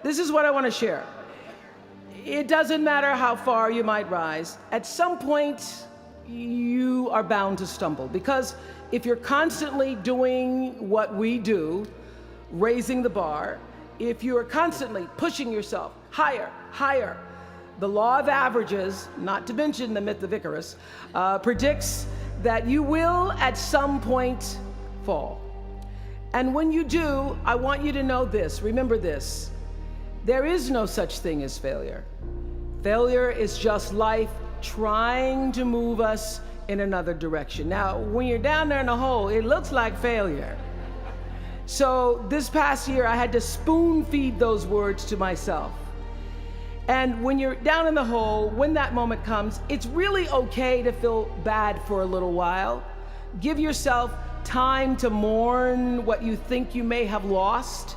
this is what I want to share. It doesn't matter how far you might rise. At some point, you are bound to stumble, because if you're constantly doing what we do, raising the bar, if you are constantly pushing yourself higher, higher, the law of averages, not to mention the myth of Icarus, predicts that you will at some point fall. And when you do, I want you to know this, remember this, there is no such thing as failure. Failure is just life trying to move us in another direction. Now, when you're down there in the hole, it looks like failure. So this past year, I had to spoon feed those words to myself. And when you're down in the hole, when that moment comes, it's really okay to feel bad for a little while. Give yourself time to mourn what you think you may have lost.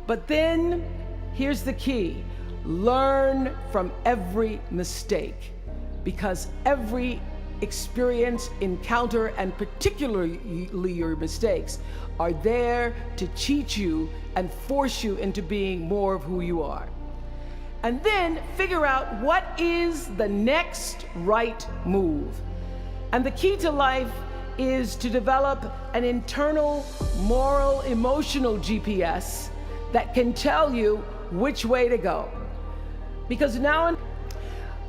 But then, here's the key. Learn from every mistake, because every experience, encounter, and particularly your mistakes are there to teach you and force you into being more of who you are. And then figure out what is the next right move. And the key to life is to develop an internal, moral, emotional GPS that can tell you which way to go.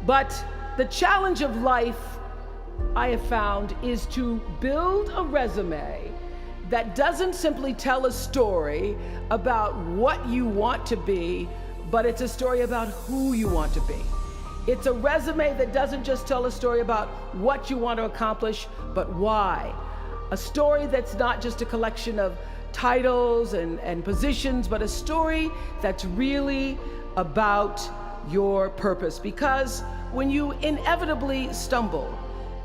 But the challenge of life, I have found, is to build a resume that doesn't simply tell a story about what you want to be, but it's a story about who you want to be. It's a resume that doesn't just tell a story about what you want to accomplish, but why. A story that's not just a collection of titles and positions, but a story that's really about your purpose. Because when you inevitably stumble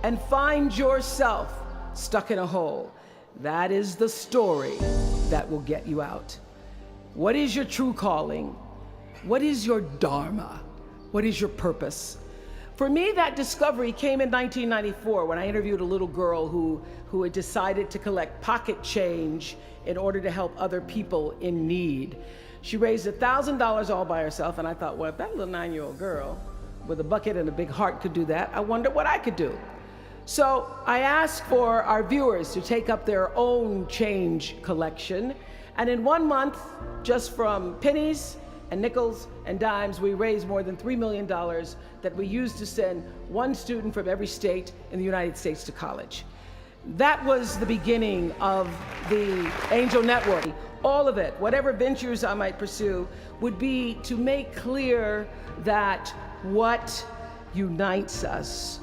and find yourself stuck in a hole, that is the story that will get you out. What is your true calling? What is your dharma? What is your purpose? For me, that discovery came in 1994 when I interviewed a little girl who had decided to collect pocket change in order to help other people in need. She raised $1,000 all by herself, and I thought, well, if that little 9-year-old girl with a bucket and a big heart could do that, I wonder what I could do. So I asked for our viewers to take up their own change collection, and in 1 month, just from pennies and nickels and dimes, we raised more than $3 million that we used to send one student from every state in the United States to college. That was the beginning of the Angel Network. All of it, whatever ventures I might pursue, would be to make clear that what unites us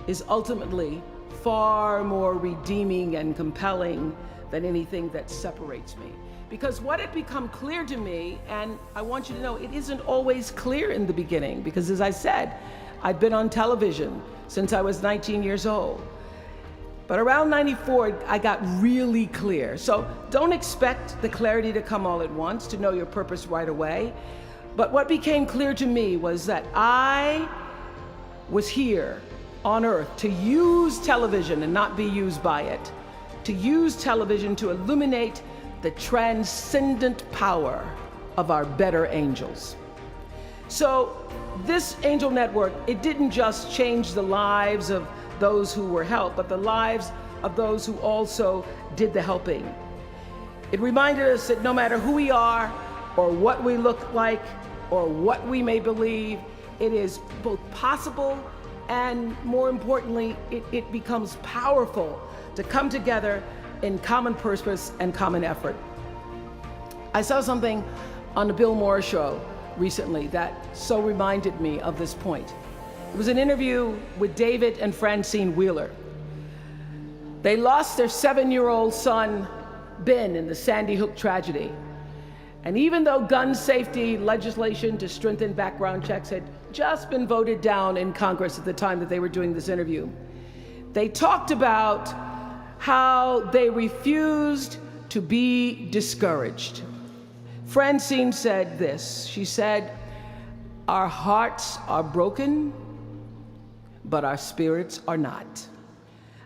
is ultimately far more redeeming and compelling than anything that separates me. Because what had become clear to me, and I want you to know, it isn't always clear in the beginning, because as I said, I've been on television since I was 19 years old. But around 94, I got really clear. So don't expect the clarity to come all at once, to know your purpose right away. But what became clear to me was that I was here on earth to use television and not be used by it, to use television to illuminate the transcendent power of our better angels. So this Angel Network, it didn't just change the lives of those who were helped, but the lives of those who also did the helping. It reminded us that no matter who we are, or what we look like, or what we may believe, it is both possible and, more importantly, it becomes powerful to come together in common purpose and common effort. I saw something on the Billionaire show recently that so reminded me of this point. It was an interview with David and Francine Wheeler. They lost their 7-year-old son, Ben, in the Sandy Hook tragedy. And even though gun safety legislation to strengthen background checks had just been voted down in Congress at the time that they were doing this interview, they talked about how they refused to be discouraged. Francine said this, she said, "Our hearts are broken, but our spirits are not.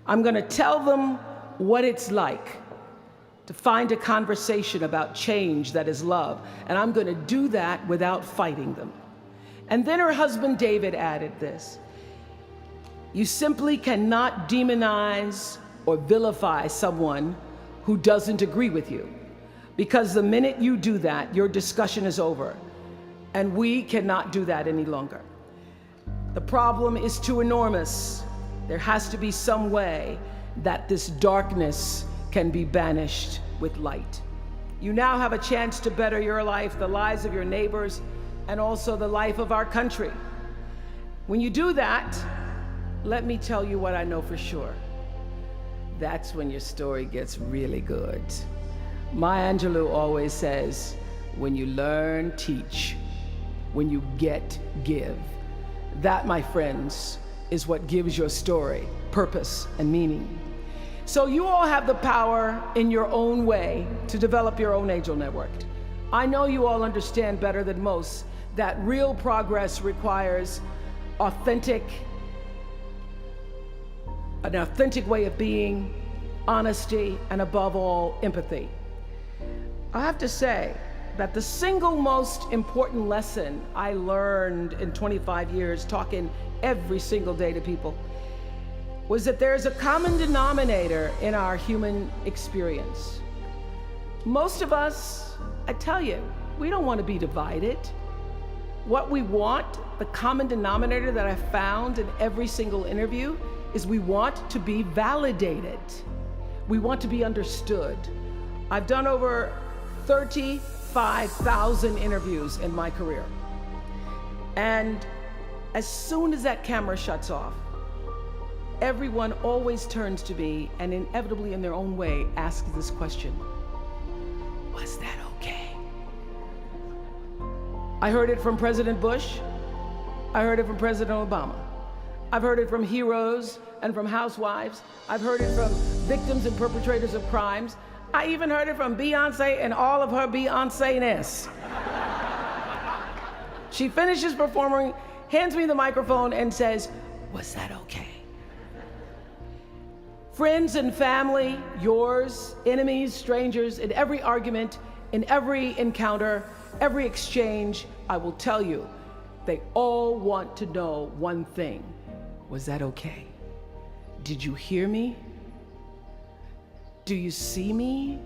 I'm gonna tell them what it's like to find a conversation about change that is love. And I'm going to do that without fighting them. And then her husband David added this: you simply cannot demonize or vilify someone who doesn't agree with you, because the minute you do that, your discussion is over. And we cannot do that any longer. The problem is too enormous. There has to be some way that this darkness can be banished with light. You now have a chance to better your life, the lives of your neighbors, and also the life of our country. When you do that, let me tell you what I know for sure. That's when your story gets really good. Maya Angelou always says, when you learn, teach. When you get, give. That, my friends, is what gives your story purpose and meaning. So you all have the power in your own way to develop your own angel network. I know you all understand better than most that real progress requires an authentic way of being, honesty, and above all, empathy. I have to say that the single most important lesson I learned in 25 years talking every single day to people was that there's a common denominator in our human experience. Most of us, I tell you, we don't want to be divided. What we want, the common denominator that I found in every single interview, is we want to be validated. We want to be understood. I've done over 35,000 interviews in my career. And as soon as that camera shuts off, everyone always turns to me and inevitably in their own way asks this question: was that okay? I heard it from President Bush. I heard it from President Obama. I've heard it from heroes and from housewives. I've heard it from victims and perpetrators of crimes. I even heard it from Beyonce and all of her Beyonce-ness. She finishes performing, hands me the microphone and says, was that okay? Friends and family, yours, enemies, strangers, in every argument, in every encounter, every exchange, I will tell you, they all want to know one thing: was that okay? Did you hear me? Do you see me?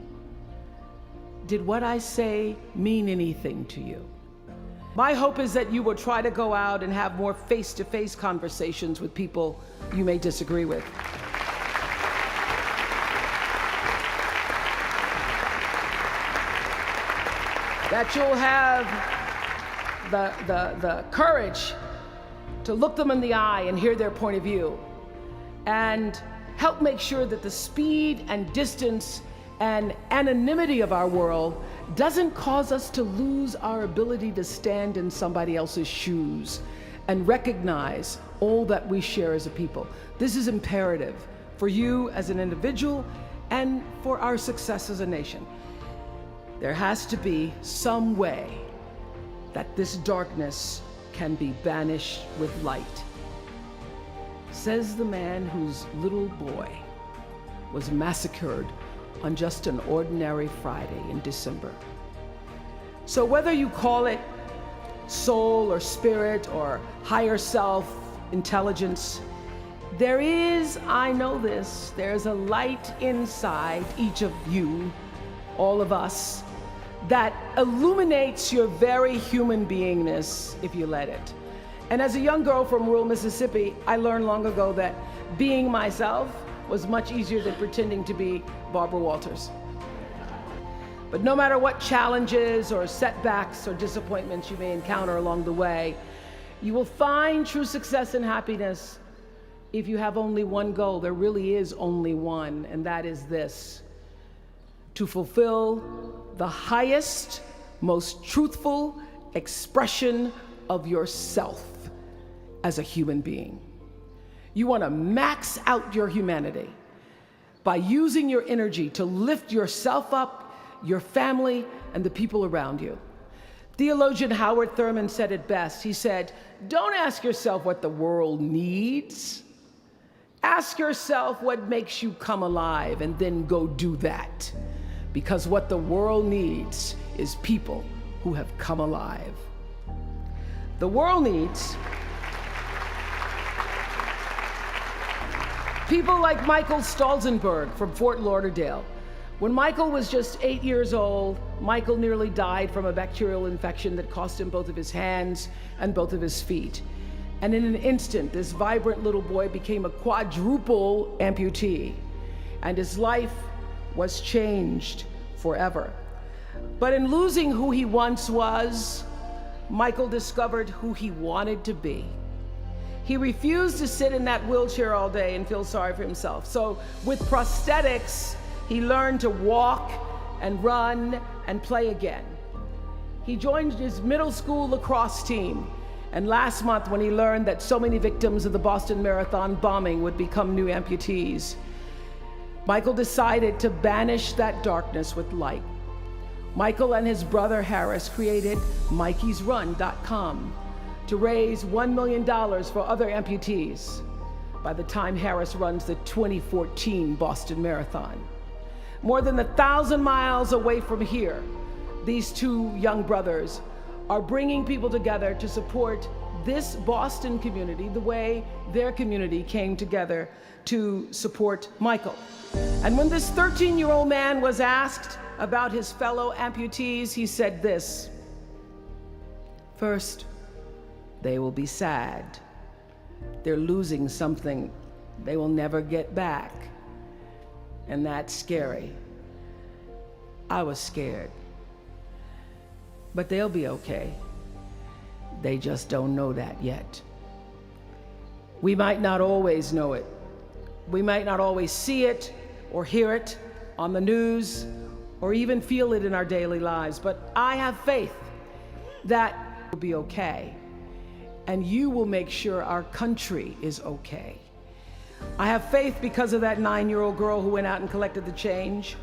Did what I say mean anything to you? My hope is that you will try to go out and have more face-to-face conversations with people you may disagree with. That you'll have the courage to look them in the eye and hear their point of view, and help make sure that the speed and distance and anonymity of our world doesn't cause us to lose our ability to stand in somebody else's shoes and recognize all that we share as a people. This is imperative for you as an individual and for our success as a nation. There has to be some way that this darkness can be banished with light. Says the man whose little boy was massacred on just an ordinary Friday in December. So whether you call it soul or spirit or higher self, intelligence, there is, I know this, there's a light inside each of you, all of us, that illuminates your very human beingness if you let it. And as a young girl from rural Mississippi, I learned long ago that being myself was much easier than pretending to be Barbara Walters. But no matter what challenges or setbacks or disappointments you may encounter along the way, you will find true success and happiness if you have only one goal. There really is only one, and that is this: to fulfill the highest, most truthful expression of yourself as a human being. You want to max out your humanity by using your energy to lift yourself up, your family, and the people around you. Theologian Howard Thurman said it best. He said, "Don't ask yourself what the world needs. Ask yourself what makes you come alive, and then go do that." because what the world needs is people who have come alive. The world needs people like Michael Stolzenberg from Fort Lauderdale. When Michael was just 8 years old, Michael nearly died from a bacterial infection that cost him both of his hands and both of his feet. And in an instant, this vibrant little boy became a quadruple amputee, and his life was changed forever. But in losing who he once was, Michael discovered who he wanted to be. He refused to sit in that wheelchair all day and feel sorry for himself. So with prosthetics, he learned to walk and run and play again. He joined his middle school lacrosse team. And last month, when he learned that so many victims of the Boston Marathon bombing would become new amputees, Michael decided to banish that darkness with light. Michael and his brother Harris created MikeysRun.com to raise $1 million for other amputees by the time Harris runs the 2014 Boston Marathon. More than 1,000 miles away from here, these two young brothers are bringing people together to support this Boston community the way their community came together to support Michael. And when this 13-year-old man was asked about his fellow amputees, he said this: "First, they will be sad. They're losing something they will never get back. And that's scary. I was scared. But they'll be okay. They just don't know that yet. We might not always know it. We might not always see it or hear it on the news or even feel it in our daily lives, but I have faith that will be okay, and you will make sure our country is okay. I have faith because of that 9-year-old girl who went out and collected the change.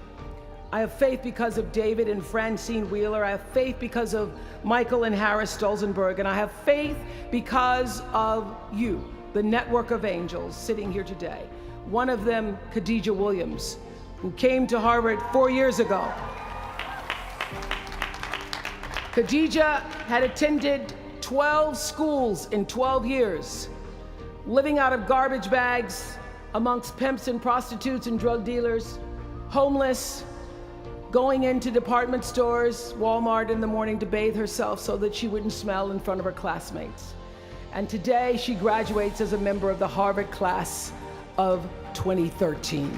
I have faith because of David and Francine Wheeler. I have faith because of Michael and Harris Stolzenberg. And I have faith because of you, the network of angels sitting here today. One of them, Khadijah Williams, who came to Harvard 4 years ago. Khadijah had attended 12 schools in 12 years, living out of garbage bags amongst pimps and prostitutes and drug dealers, homeless, going into department stores, Walmart in the morning to bathe herself so that she wouldn't smell in front of her classmates. And today she graduates as a member of the Harvard class of 2013.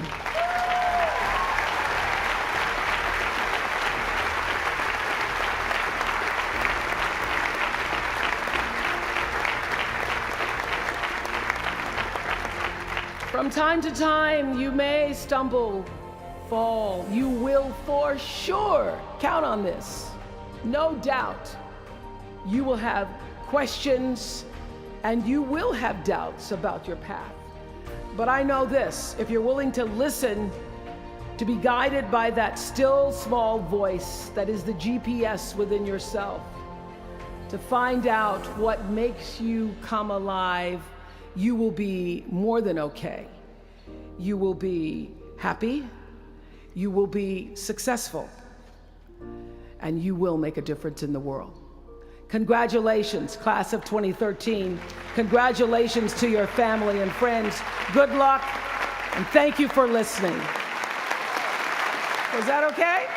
From time to time, you may stumble, fall. You will for sure count on this. No doubt you will have questions and you will have doubts about your path. But I know this: if you're willing to listen, to be guided by that still small voice that is the GPS within yourself, to find out what makes you come alive, you will be more than okay. You will be happy, you will be successful, and you will make a difference in the world. Congratulations, class of 2013. Congratulations to your family and friends. Good luck, and thank you for listening. Was that okay?